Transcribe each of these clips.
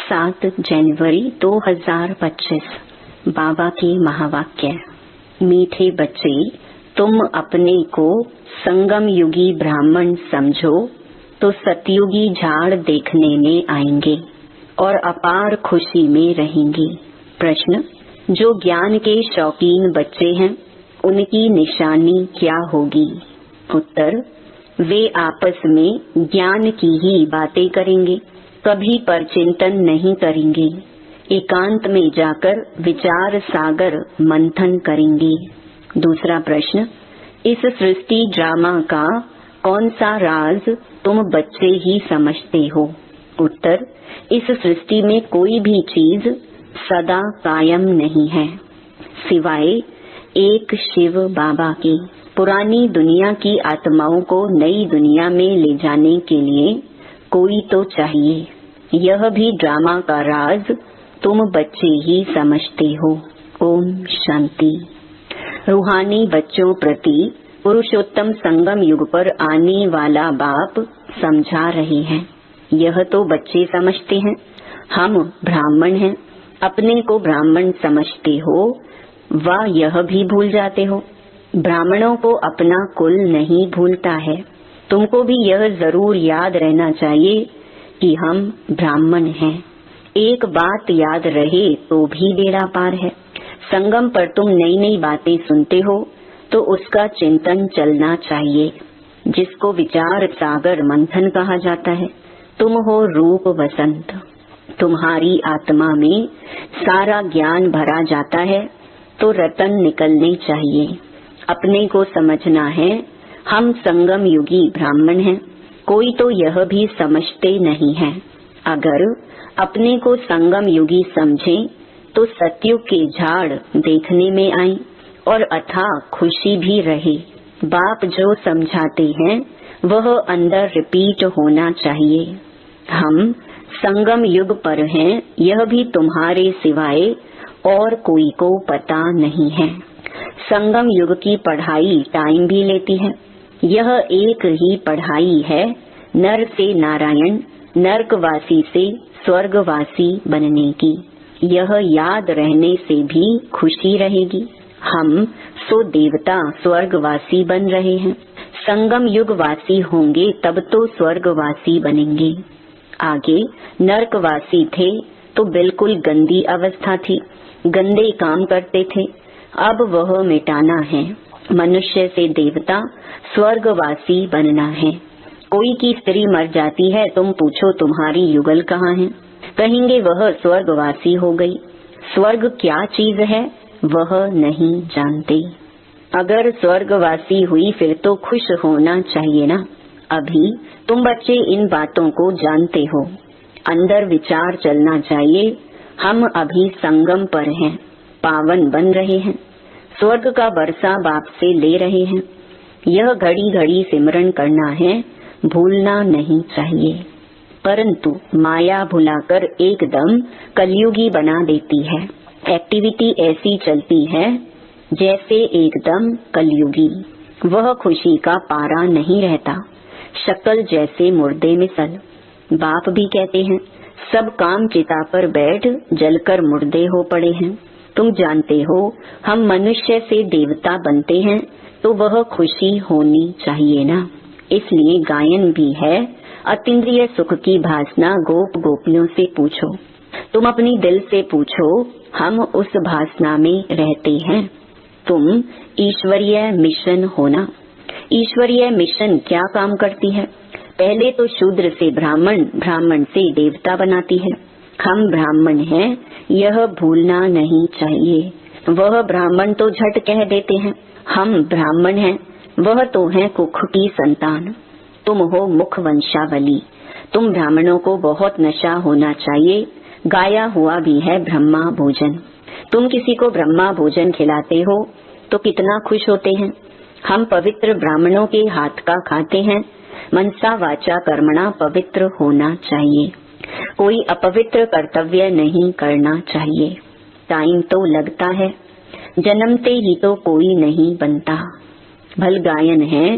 7 जनवरी 2025 बाबा के महावाक्य। मीठे बच्चे, तुम अपने को संगम युगी ब्राह्मण समझो तो सतयुगी झाड़ देखने में आएंगे और अपार खुशी में रहेंगे। प्रश्न, जो ज्ञान के शौकीन बच्चे हैं उनकी निशानी क्या होगी? उत्तर, वे आपस में ज्ञान की ही बातें करेंगे, कभी पर चिंतन नहीं करेंगे। एकांत में जाकर विचार सागर मंथन करेंगे। दूसरा प्रश्न, इस सृष्टि ड्रामा का कौन सा राज तुम बच्चे ही समझते हो? उत्तर, इस सृष्टि में कोई भी चीज सदा कायम नहीं है सिवाय एक शिव बाबा के। पुरानी दुनिया की आत्माओं को नई दुनिया में ले जाने के लिए कोई तो चाहिए। यह भी ड्रामा का राज तुम बच्चे ही समझते हो। ओम शांति। रूहानी बच्चों प्रति पुरुषोत्तम संगम युग पर आने वाला बाप समझा रहे हैं। यह तो बच्चे समझते हैं हम ब्राह्मण हैं, अपने को ब्राह्मण समझते हो व यह भी भूल जाते हो। ब्राह्मणों को अपना कुल नहीं भूलता है। तुमको भी यह जरूर याद रहना चाहिए कि हम ब्राह्मण हैं। एक बात याद रहे तो भी बेड़ा पार है। संगम पर तुम नई नई बातें सुनते हो तो उसका चिंतन चलना चाहिए, जिसको विचार सागर मंथन कहा जाता है। तुम हो रूप वसंत, तुम्हारी आत्मा में सारा ज्ञान भरा जाता है तो रतन निकलने चाहिए। अपने को समझना है हम संगम युगी ब्राह्मण हैं। कोई तो यह भी समझते नहीं है। अगर अपने को संगम युगी समझें तो सतयुग के झाड़ देखने में आए और अथाह खुशी भी रहे। बाप जो समझाते हैं वह अंदर रिपीट होना चाहिए। हम संगम युग पर हैं, यह भी तुम्हारे सिवाय और कोई को पता नहीं है। संगम युग की पढ़ाई टाइम भी लेती है। यह एक ही पढ़ाई है, नर से नारायण, नरकवासी से स्वर्गवासी बनने की। यह याद रहने से भी खुशी रहेगी। हम सो देवता स्वर्गवासी बन रहे हैं। संगम युग वासी होंगे तब तो स्वर्गवासी बनेंगे। आगे नरकवासी थे तो बिल्कुल गंदी अवस्था थी, गंदे काम करते थे। अब वह मिटाना है। मनुष्य से देवता स्वर्गवासी बनना है। कोई की स्त्री मर जाती है, तुम पूछो तुम्हारी युगल कहाँ है? कहेंगे वह स्वर्गवासी हो गई। स्वर्ग क्या चीज है वह नहीं जानते। अगर स्वर्गवासी हुई फिर तो खुश होना चाहिए ना। अभी तुम बच्चे इन बातों को जानते हो। अंदर विचार चलना चाहिए। हम अभी संगम पर हैं, पावन बन रहे हैं, स्वर्ग का वर्षा बाप से ले रहे हैं। यह घड़ी घड़ी सिमरन करना है, भूलना नहीं चाहिए। परंतु माया भुलाकर एकदम कलयुगी बना देती है। एक्टिविटी ऐसी चलती है जैसे एकदम कलयुगी। वह खुशी का पारा नहीं रहता, शक्ल जैसे मुर्दे मिसल। बाप भी कहते हैं सब काम चिता पर बैठ जलकर मुर्दे हो पड़े हैं। तुम जानते हो हम मनुष्य से देवता बनते हैं तो वह खुशी होनी चाहिए ना। इसलिए गायन भी है, अतीन्द्रिय सुख की भासना गोप गोपियों से पूछो। तुम अपनी दिल से पूछो, हम उस भासना में रहते हैं। तुम ईश्वरीय मिशन होना। ईश्वरीय मिशन क्या काम करती है? पहले तो शूद्र से ब्राह्मण, ब्राह्मण से देवता बनाती है। हम ब्राह्मण हैं, यह भूलना नहीं चाहिए। वह ब्राह्मण तो झट कह देते हैं हम ब्राह्मण हैं, वह तो है कुख की संतान। तुम हो मुख वंशावली। तुम ब्राह्मणों को बहुत नशा होना चाहिए। गाया हुआ भी है ब्रह्मा भोजन। तुम किसी को ब्रह्मा भोजन खिलाते हो तो कितना खुश होते हैं। हम पवित्र ब्राह्मणों के हाथ का खाते हैं। मनसा वाचा कर्मणा पवित्र होना चाहिए। कोई अपवित्र कर्तव्य नहीं करना चाहिए। टाइम तो लगता है, जन्मते ही तो कोई नहीं बनता। भल गायन है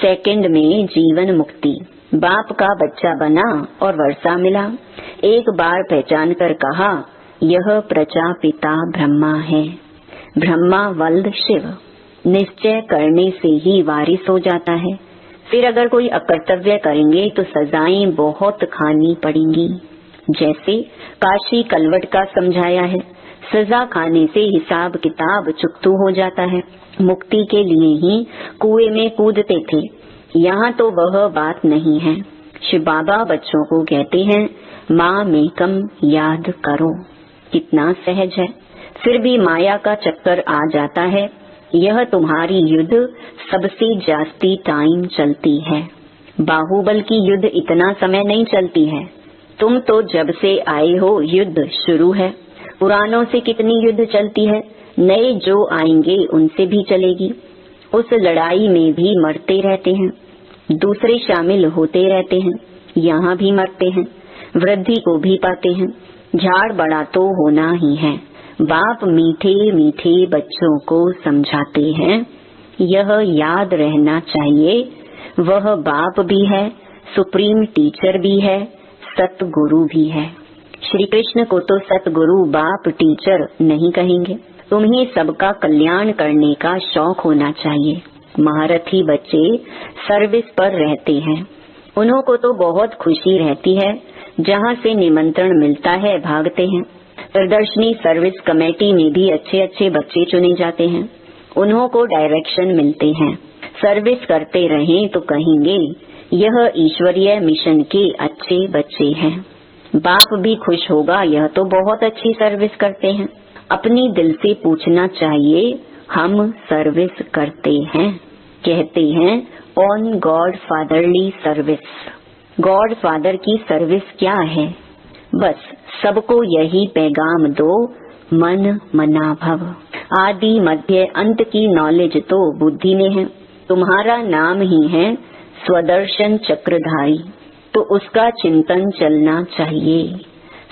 सेकंड में जीवन मुक्ति। बाप का बच्चा बना और वर्षा मिला। एक बार पहचान कर कहा, यह प्रजापिता ब्रह्मा है, ब्रह्मा वल्द शिव। निश्चय करने से ही वारिस हो जाता है। फिर अगर कोई अकर्तव्य करेंगे तो सजाएं बहुत खानी पड़ेंगी। जैसे काशी कलवट का समझाया है, सजा खाने से हिसाब किताब चुकतू हो जाता है। मुक्ति के लिए ही कुएं में कूदते थे, यहाँ तो वह बात नहीं है। शिव बाबा बच्चों को कहते हैं, माँ मेकम याद करो। कितना सहज है, फिर भी माया का चक्कर आ जाता है। यह तुम्हारी युद्ध सबसे जास्ती टाइम चलती है। बाहुबल की युद्ध इतना समय नहीं चलती है। तुम तो जब से आए हो युद्ध शुरू है। पुरानों से कितनी युद्ध चलती है, नए जो आएंगे उनसे भी चलेगी। उस लड़ाई में भी मरते रहते हैं, दूसरे शामिल होते रहते हैं, यहाँ भी मरते हैं, वृद्धि को भी पाते हैं। झाड़ बड़ा तो होना ही है। बाप मीठे मीठे बच्चों को समझाते हैं, यह याद रहना चाहिए, वह बाप भी है, सुप्रीम टीचर भी है, सतगुरु भी है। श्री कृष्ण को तो सतगुरु बाप टीचर नहीं कहेंगे। तुम्हें सबका कल्याण करने का शौक होना चाहिए। महारथी बच्चे सर्विस पर रहते हैं, उन्हों को तो बहुत खुशी रहती है। जहाँ से निमंत्रण मिलता है भागते हैं। प्रदर्शनी सर्विस कमेटी में भी अच्छे अच्छे बच्चे चुने जाते हैं, उन्हों को डायरेक्शन मिलते हैं। सर्विस करते रहें तो कहेंगे यह ईश्वरीय मिशन के अच्छे बच्चे हैं। बाप भी खुश होगा, यह तो बहुत अच्छी सर्विस करते हैं। अपनी दिल से पूछना चाहिए, हम सर्विस करते हैं। कहते हैं on God fatherly service. God father की सर्विस क्या है? बस सबको यही पैगाम दो, मन मना भव। आदि मध्य अंत की नॉलेज तो बुद्धि में है। तुम्हारा नाम ही है स्वदर्शन चक्रधारी, तो उसका चिंतन चलना चाहिए।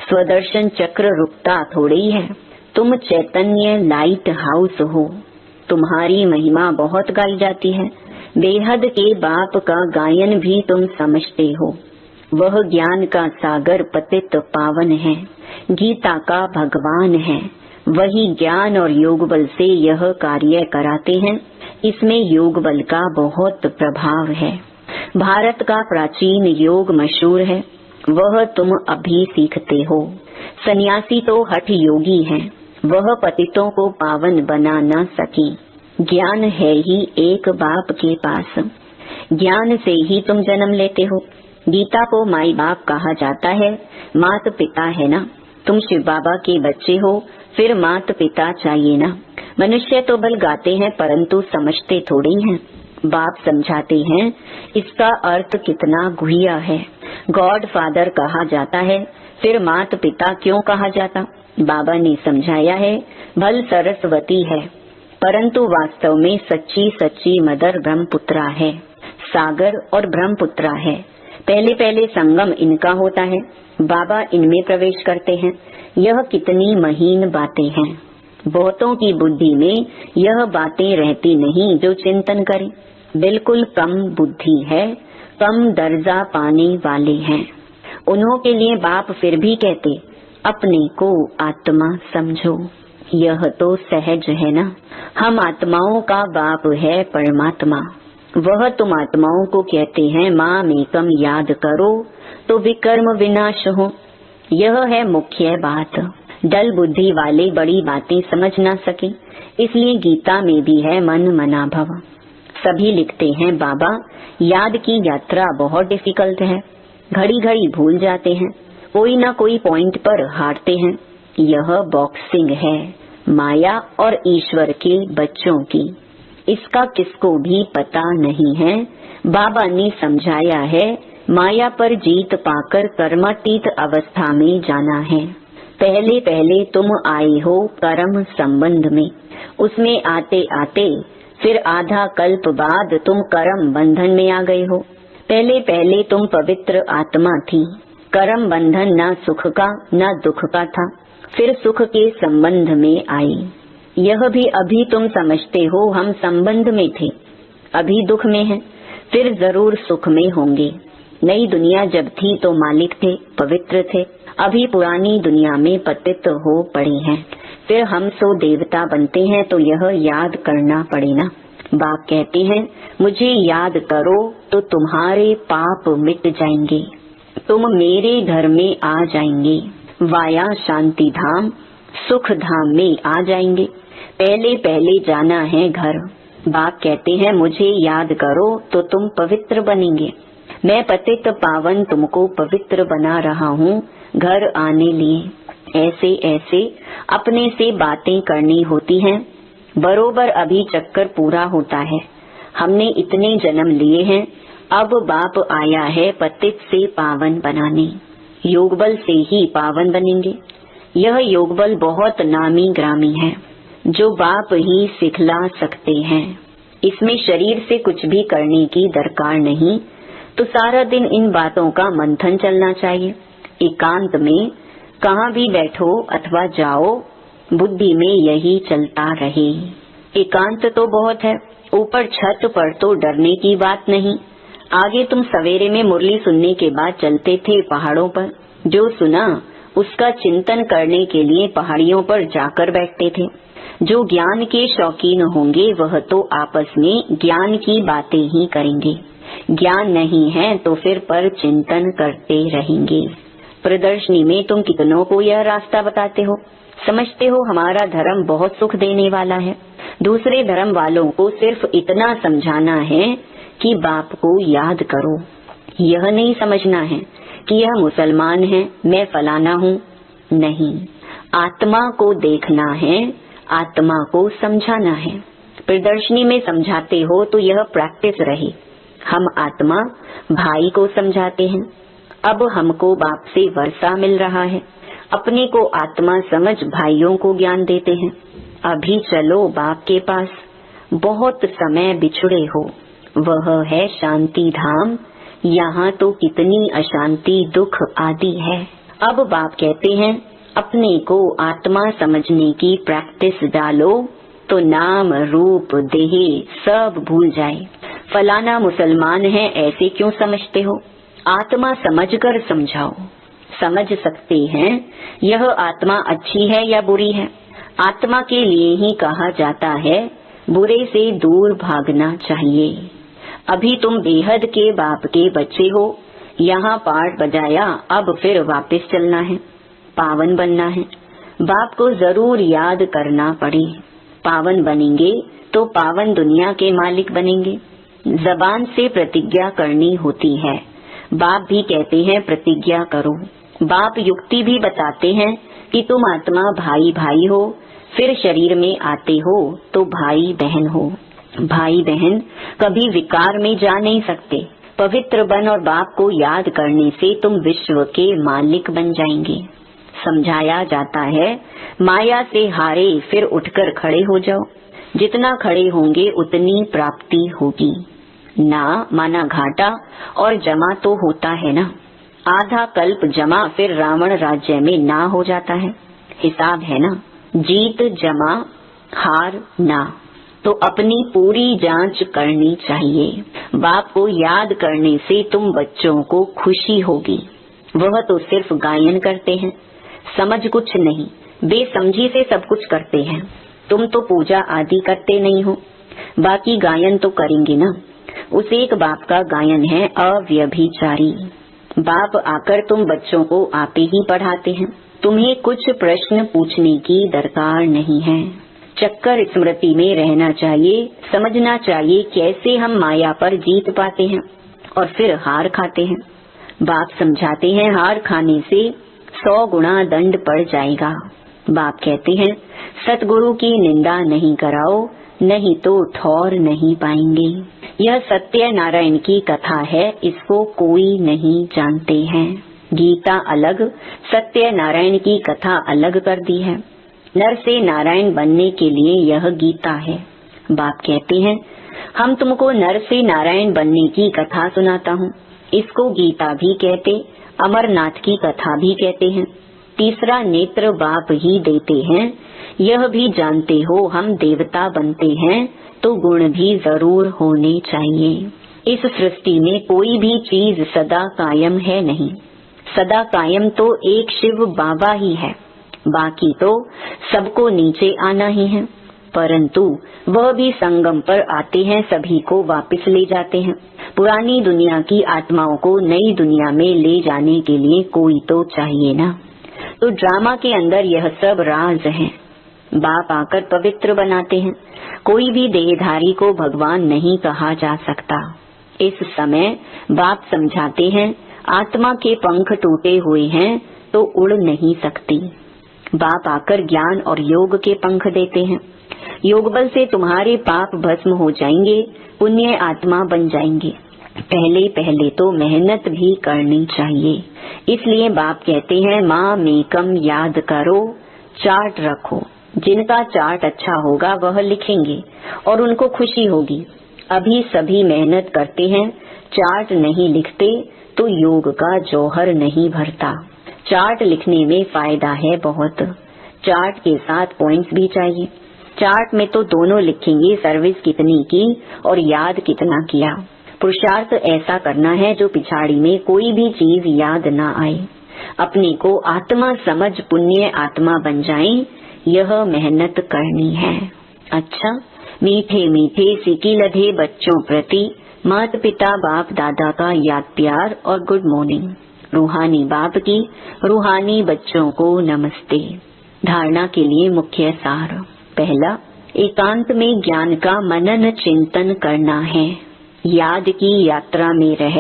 स्वदर्शन चक्र रुकता थोड़ी है। तुम चैतन्य लाइट हाउस हो, तुम्हारी महिमा बहुत गाई जाती है। बेहद के बाप का गायन भी तुम समझते हो। वह ज्ञान का सागर पतित पावन है, गीता का भगवान है। वही ज्ञान और योग बल से यह कार्य कराते हैं। इसमें योग बल का बहुत प्रभाव है। भारत का प्राचीन योग मशहूर है, वह तुम अभी सीखते हो। सन्यासी तो हठ योगी है, वह पतितों को पावन बना न सकी। ज्ञान है ही एक बाप के पास, ज्ञान से ही तुम जन्म लेते हो। गीता को माई बाप कहा जाता है, मात पिता है ना। तुम शिव बाबा के बच्चे हो, फिर मात पिता चाहिए ना। मनुष्य तो बल गाते हैं परंतु समझते थोड़ी हैं। बाप समझाते हैं, इसका अर्थ कितना गुह्य है। गॉड फादर कहा जाता है, फिर मात पिता क्यों कहा जाता? बाबा ने समझाया है, भल सरस्वती है परंतु वास्तव में सच्ची सच्ची मदर ब्रह्मपुत्रा है। सागर और ब्रह्मपुत्रा है। पहले पहले संगम इनका होता है, बाबा इनमें प्रवेश करते हैं। यह कितनी महीन बातें हैं। बहुतों की बुद्धि में यह बातें रहती नहीं जो चिंतन करें। बिल्कुल कम बुद्धि है, कम दर्जा पाने वाले हैं। उन्हों के लिए बाप फिर भी कहते, अपने को आत्मा समझो। यह तो सहज है ना। हम आत्माओं का बाप है परमात्मा। वह तुम आत्माओं को कहते हैं, माँ मेकम याद करो तो विकर्म विनाश हो। यह है मुख्य बात। डल बुद्धि वाले बड़ी बातें समझ ना सके, इसलिए गीता में भी है मन मना भव। सभी लिखते हैं, बाबा याद की यात्रा बहुत डिफिकल्ट है, घड़ी घड़ी भूल जाते हैं, कोई ना कोई पॉइंट पर हारते हैं। यह बॉक्सिंग है, माया और ईश्वर के बच्चों की। इसका किसको भी पता नहीं है। बाबा ने समझाया है, माया पर जीत पाकर कर्मातीत अवस्था में जाना है। पहले पहले तुम आए हो कर्म संबंध में, उसमें आते आते फिर आधा कल्प बाद तुम कर्म बंधन में आ गए हो। पहले पहले तुम पवित्र आत्मा थी। कर्म बंधन न सुख का न दुख का था, फिर सुख के संबंध में आई। यह भी अभी तुम समझते हो, हम संबंध में थे, अभी दुख में हैं, फिर जरूर सुख में होंगे। नई दुनिया जब थी तो मालिक थे, पवित्र थे, अभी पुरानी दुनिया में पतित हो पड़े हैं, फिर हम सो देवता बनते हैं, तो यह याद करना पड़े ना। बाप कहते हैं मुझे याद करो तो तुम्हारे पाप मिट जाएंगे, तुम मेरे घर में आ जाएंगे, वाया शांति धाम सुख धाम में आ जाएंगे। पहले पहले जाना है घर। बाप कहते हैं मुझे याद करो तो तुम पवित्र बनेंगे। मैं पतित पावन तुमको पवित्र बना रहा हूँ घर आने लिए। ऐसे ऐसे अपने से बातें करनी होती हैं। बरोबर अभी चक्कर पूरा होता है। हमने इतने जन्म लिए हैं, अब बाप आया है पतित से पावन बनाने। योग बल से ही पावन बनेंगे। यह योग बल बहुत नामी ग्रामी है, जो बाप ही सिखला सकते हैं। इसमें शरीर से कुछ भी करने की दरकार नहीं, तो सारा दिन इन बातों का मंथन चलना चाहिए। एकांत में कहाँ भी बैठो अथवा जाओ, बुद्धि में यही चलता रहे। एकांत तो बहुत है, ऊपर छत पर तो डरने की बात नहीं। आगे तुम सवेरे में मुरली सुनने के बाद चलते थे पहाड़ों पर, जो सुना उसका चिंतन करने के लिए पहाड़ियों पर जाकर बैठते थे। जो ज्ञान के शौकीन होंगे वह तो आपस में ज्ञान की बातें ही करेंगे। ज्ञान नहीं है तो फिर पर चिंतन करते रहेंगे। प्रदर्शनी में तुम कितनों को यह रास्ता बताते हो, समझते हो हमारा धर्म बहुत सुख देने वाला है। दूसरे धर्म वालों को सिर्फ इतना समझाना है कि बाप को याद करो। यह नहीं समझना है कि यह मुसलमान है, मैं फलाना हूँ। नहीं, आत्मा को देखना है, आत्मा को समझाना है। प्रदर्शनी में समझाते हो तो यह प्रैक्टिस रहे। हम आत्मा भाई को समझाते हैं। अब हमको बाप से वर्षा मिल रहा है, अपने को आत्मा समझ भाइयों को ज्ञान देते हैं। अभी चलो बाप के पास, बहुत समय बिछड़े हो। वह है शांति धाम, यहाँ तो कितनी अशांति दुख आदि है। अब बाप कहते हैं अपने को आत्मा समझने की प्रैक्टिस डालो, तो नाम रूप देह सब भूल जाए। फलाना मुसलमान है ऐसे क्यों समझते हो, आत्मा समझकर समझाओ। समझ सकते हैं यह आत्मा अच्छी है या बुरी है। आत्मा के लिए ही कहा जाता है बुरे से दूर भागना चाहिए। अभी तुम बेहद के बाप के बच्चे हो, यहाँ पाठ बजाया, अब फिर वापस चलना है, पावन बनना है। बाप को जरूर याद करना पड़े। पावन बनेंगे तो पावन दुनिया के मालिक बनेंगे। जबान से प्रतिज्ञा करनी होती है। बाप भी कहते हैं प्रतिज्ञा करो। बाप युक्ति भी बताते हैं कि तुम आत्मा भाई भाई हो, फिर शरीर में आते हो तो भाई बहन हो। भाई बहन कभी विकार में जा नहीं सकते। पवित्र बन और बाप को याद करने से तुम विश्व के मालिक बन जाएंगे। समझाया जाता है माया से हारे फिर उठकर खड़े हो जाओ। जितना खड़े होंगे उतनी प्राप्ति होगी। ना माना घाटा और जमा तो होता है ना। आधा कल्प जमा फिर रावण राज्य में ना हो जाता है। हिसाब है ना, जीत जमा हार ना। तो अपनी पूरी जांच करनी चाहिए। बाप को याद करने से तुम बच्चों को खुशी होगी। वह तो सिर्फ गायन करते हैं, समझ कुछ नहीं, बेसमझी से सब कुछ करते हैं। तुम तो पूजा आदि करते नहीं हो, बाकी गायन तो करेंगे ना। उस एक बाप का गायन है अव्यभिचारी। बाप आकर तुम बच्चों को आपे ही पढ़ाते हैं। तुम्हें कुछ प्रश्न पूछने की दरकार नहीं है। चक्कर स्मृति में रहना चाहिए। समझना चाहिए कैसे हम माया पर जीत पाते हैं और फिर हार खाते हैं। बाप समझाते हैं हार खाने से 100 गुना दंड पड़ जाएगा। बाप कहते हैं सतगुरु की निंदा नहीं कराओ, नहीं तो ठौर नहीं पाएंगे। यह सत्य नारायण की कथा है, इसको कोई नहीं जानते हैं। गीता अलग, सत्य नारायण की कथा अलग कर दी है। नर से नारायण बनने के लिए यह गीता है। बाप कहते हैं हम तुमको नर से नारायण बनने की कथा सुनाता हूँ। इसको गीता भी कहते, अमरनाथ की कथा भी कहते हैं। तीसरा नेत्र बाप ही देते हैं। यह भी जानते हो हम देवता बनते हैं तो गुण भी जरूर होने चाहिए। इस सृष्टि में कोई भी चीज सदा कायम है नहीं। सदा कायम तो एक शिव बाबा ही है, बाकी तो सबको नीचे आना ही है। परंतु वह भी संगम पर आते हैं, सभी को वापस ले जाते हैं। पुरानी दुनिया की आत्माओं को नई दुनिया में ले जाने के लिए कोई तो चाहिए ना। तो ड्रामा के अंदर यह सब राज है। बाप आकर पवित्र बनाते हैं। कोई भी देहधारी को भगवान नहीं कहा जा सकता। इस समय बाप समझाते हैं, आत्मा के पंख टूटे हुए हैं तो उड़ नहीं सकती। बाप आकर ज्ञान और योग के पंख देते हैं। योग बल से तुम्हारे पाप भस्म हो जाएंगे, पुण्य आत्मा बन जाएंगे। पहले पहले तो मेहनत भी करनी चाहिए। इसलिए बाप कहते हैं, माँ मेकम याद करो, चार्ट रखो। जिनका चार्ट अच्छा होगा वह लिखेंगे और उनको खुशी होगी। अभी सभी मेहनत करते हैं, चार्ट नहीं लिखते तो योग का जौहर नहीं भरता। चार्ट लिखने में फायदा है बहुत। चार्ट के साथ पॉइंट्स भी चाहिए। चार्ट में तो दोनों लिखेंगे, सर्विस कितनी की और याद कितना किया। पुरुषार्थ ऐसा करना है जो पिछाड़ी में कोई भी चीज याद ना आए। अपने को आत्मा समझ पुण्य आत्मा बन जाएं, यह मेहनत करनी है। अच्छा, मीठे मीठे सिकी लधे बच्चों प्रति माता पिता बाप दादा का याद प्यार और गुड मॉर्निंग। रूहानी बाप की रूहानी बच्चों को नमस्ते। धारणा के लिए मुख्य सार। पहला, एकांत में ज्ञान का मनन चिंतन करना है। याद की यात्रा में रह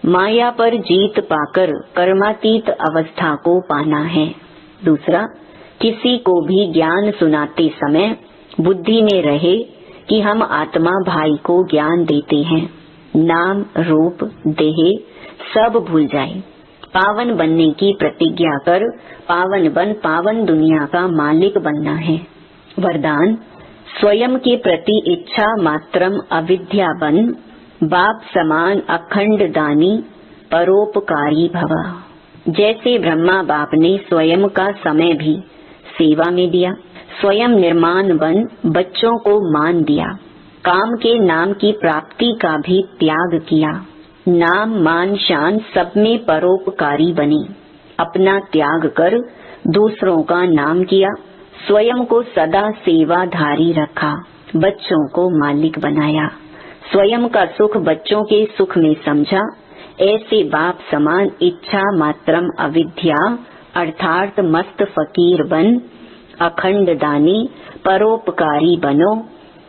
माया पर जीत पाकर कर्मातीत अवस्था को पाना है। दूसरा, किसी को भी ज्ञान सुनाते समय बुद्धि में रहे कि हम आत्मा भाई को ज्ञान देते हैं। नाम रूप देह सब भूल जाए। पावन बनने की प्रतिज्ञा कर पावन बन पावन दुनिया का मालिक बनना है। वरदान, स्वयं के प्रति इच्छा मात्रम अविद्या बन, बाप समान अखंड दानी परोपकारी भव। जैसे ब्रह्मा बाप ने स्वयं का समय भी सेवा में दिया, स्वयं निर्माण बन बच्चों को मान दिया। काम के नाम की प्राप्ति का भी त्याग किया। नाम मान शान सब में परोपकारी बने। अपना त्याग कर दूसरों का नाम किया। स्वयं को सदा सेवाधारी रखा। बच्चों को मालिक बनाया। स्वयं का सुख बच्चों के सुख में समझा। ऐसे बाप समान इच्छा मात्रम अविद्या अर्थात मस्त फकीर बन अखंड दानी परोपकारी बनो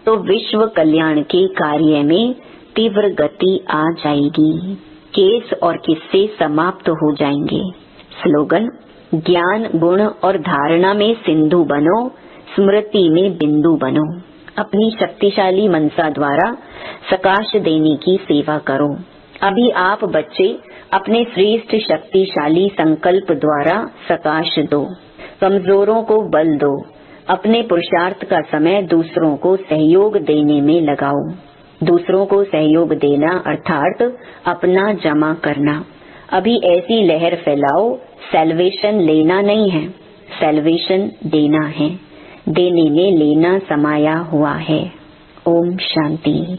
तो विश्व कल्याण के कार्य में तीव्र गति आ जाएगी। केस और किस्से समाप्त हो जाएंगे। स्लोगन, ज्ञान गुण और धारणा में सिंधु बनो, स्मृति में बिंदु बनो। अपनी शक्तिशाली मनसा द्वारा सकाश देने की सेवा करो। अभी आप बच्चे अपने श्रेष्ठ शक्तिशाली संकल्प द्वारा सकाश दो। कमजोरों को बल दो। अपने पुरुषार्थ का समय दूसरों को सहयोग देने में लगाओ। दूसरों को सहयोग देना अर्थात अपना जमा करना। अभी ऐसी लहर फैलाओ, सेल्वेशन लेना नहीं है, सेल्वेशन देना है। देने में लेना समाया हुआ है। ओम शांति।